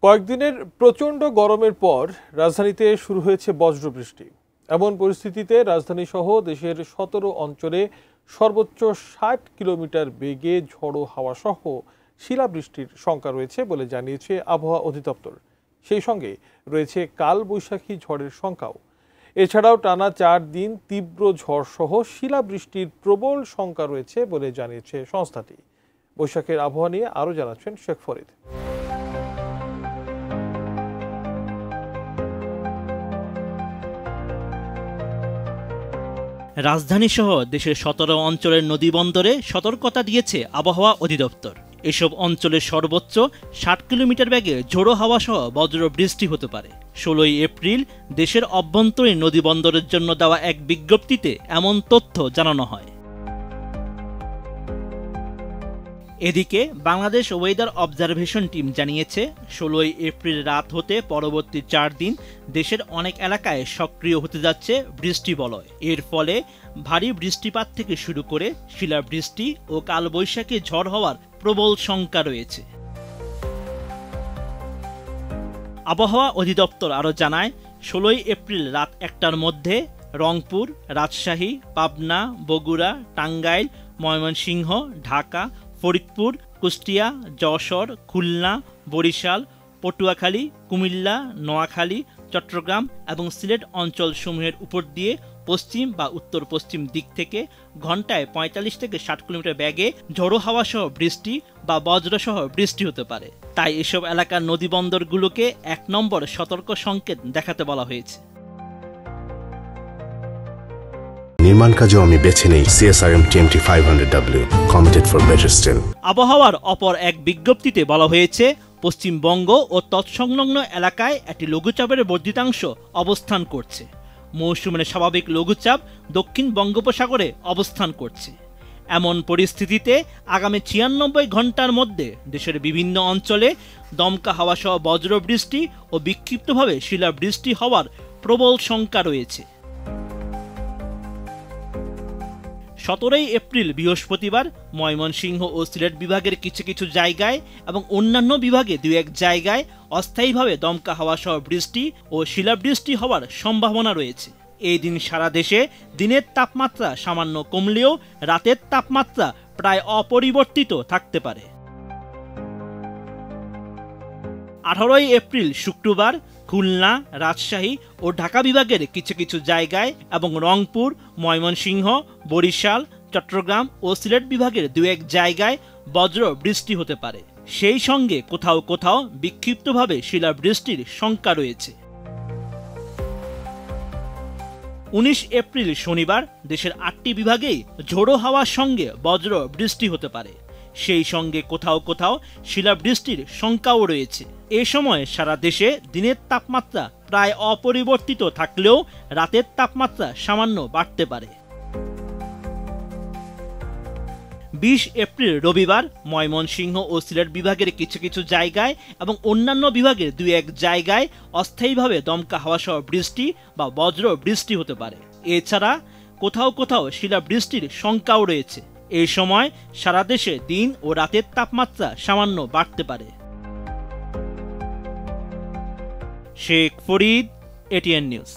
কয়েকদিনের প্রচণ্ড গরমের পর রাজধানীতে শুরু হয়েছে বজ্রবৃষ্টি। এমন পরিস্থিতিতে রাজধানী সহ দেশের ১৭ অঞ্চলে সর্বোচ্চ ৬০ কিলোমিটার বেগে ঝড়ো হাওয়া সহ শিলাবৃষ্টির শঙ্কা রয়েছে বলে জানিয়েছে আবহাওয়া অধিদপ্তর। সেই সঙ্গে রয়েছে কালবৈশাখী ঝড়ের শঙ্কাও। এছাড়াও টানা ৪ দিন তীব্র ঝড় সহ শিলাবৃষ্টির প্রবল শঙ্কা রয়েছে বলে জানিয়েছে সংস্থাটি। বৈশাখের আবহাওয়া নিয়ে আরও জানাচ্ছেন শেখ ফরিদ। রাজধানী সহ দেশের ১৭ অঞ্চলের নদীবন্দরে সতর্কতা দিয়েছে আবহাওয়া অধিদপ্তর। এসব অঞ্চলে সর্বোচ্চ ৬০ কিলোমিটার বেগে ঝোড়ো হাওয়া সহ বজ্র বৃষ্টি হতে পারে। ১৬ এপ্রিল দেশের অভ্যন্তরীণ নদীবন্দরের জন্য দেওয়া এক বিজ্ঞপ্তিতে এমন তথ্য জানানো হয়। এদিকে বাংলাদেশ ওয়েদার অবজারভেশন টিম জানিয়েছে ১৬ এপ্রিল রাত হতে পরবর্তী ৪ দিন দেশের অনেক এলাকায় সক্রিয় হতে যাচ্ছে বৃষ্টি বলয়। এর ফলে ভারী বৃষ্টিপাত থেকে শুরু করে শিলাবৃষ্টি ও কালবৈশাখী ঝড় হওয়ার প্রবল শঙ্কা রয়েছে। আবহাওয়া অধিদপ্তর আরও জানায় ১৬ এপ্রিল রাত ১টার মধ্যে রংপুর, রাজশাহী, পাবনা, বগুড়া, টাঙ্গাইল, ময়মনসিংহ, ঢাকা, ফরিদপুর, কুষ্টিয়া, যশোর, খুলনা, বরিশাল, পটুয়াখালী, কুমিল্লা, নোয়াখালী, চট্টগ্রাম এবং সিলেট অঞ্চলসমূহের উপর দিয়ে পশ্চিম বা উত্তর পশ্চিম দিক থেকে ঘন্টায় ৪৫ থেকে ৬০ কিলোমিটার বেগে ঝোড়ো হাওয়া সহ বৃষ্টি বা বজ্রসহ বৃষ্টি হতে পারে। তাই এসব এলাকার নদীবন্দরগুলোকে ১ নম্বর সতর্ক সংকেত দেখাতে বলা হয়েছে। নির্মাণ কাজেও আমি বেছে নেই CSRM TMT 500W, committed for better still। আবহাওয়ার অপর এক বিজ্ঞপ্তিতে বলা হয়েছে পশ্চিমবঙ্গ ও তৎসংলগ্ন এলাকায় একটি লঘুচাপের বর্ধিতাংশ অবস্থান করছে। মৌসুমের স্বাভাবিক লঘুচাপ দক্ষিণ বঙ্গোপসাগরে অবস্থান করছে। এমন পরিস্থিতিতে আগামী ৯৬ ঘন্টার মধ্যে দেশের বিভিন্ন অঞ্চলে দমকা হাওয়া সহ বজ্রবৃষ্টি ও বিক্ষিপ্তভাবে শিলাবৃষ্টি হওয়ার প্রবল শঙ্কা রয়েছে। ১৭ এপ্রিল বৃহস্পতিবার ময়মনসিংহ ও সিলেট বিভাগের কিছু কিছু জায়গায় এবং অন্যান্য বিভাগে ২-১ জায়গায় অস্থায়ীভাবে দমকা হাওয়া সহ বৃষ্টি ও শিলাবৃষ্টি হওয়ার সম্ভাবনা রয়েছে। এই দিন সারা দেশে দিনের তাপমাত্রা সামান্য কমলেও রাতের তাপমাত্রা প্রায় অপরিবর্তিত থাকতে পারে। ১৮ এপ্রিল শুক্রবার খুলনা, রাজশাহী ও ঢাকা বিভাগের কিছু কিছু জায়গায় এবং রংপুর, ময়মনসিংহ, বরিশাল, চট্টগ্রাম ও সিলেট বিভাগের ২-১ জায়গায় বজ্র বৃষ্টি হতে পারে। সেই সঙ্গে কোথাও কোথাও বিক্ষিপ্তভাবে শিলাবৃষ্টির শঙ্কা রয়েছে। ১৯ এপ্রিল শনিবার দেশের ৮টি বিভাগেই ঝোড়ো হাওয়ার সঙ্গে বজ্র বৃষ্টি হতে পারে। সেই সঙ্গে কোথাও কোথাও শিলাবৃষ্টির শঙ্কাও রয়েছে। এ সময় সারা দেশে দিনের তাপমাত্রা প্রায় অপরিবর্তিত থাকলেও রাতের তাপমাত্রা সামান্য বাড়তে পারে। ২০ এপ্রিল রবিবার ময়মনসিংহ ও সিলেট বিভাগের কিছু কিছু জায়গায় এবং অন্যান্য বিভাগের ২-১ জায়গায় অস্থায়ীভাবে দমকা হাওয়া সহ বৃষ্টি বা বজ্র বৃষ্টি হতে পারে। এছাড়া কোথাও কোথাও শিলাবৃষ্টির শঙ্কাও রয়েছে। এই সময় সারা দেশে দিন ও রাতের তাপমাত্রা সামান্য বাড়তে পারে। Sheikh Farid, ATN news.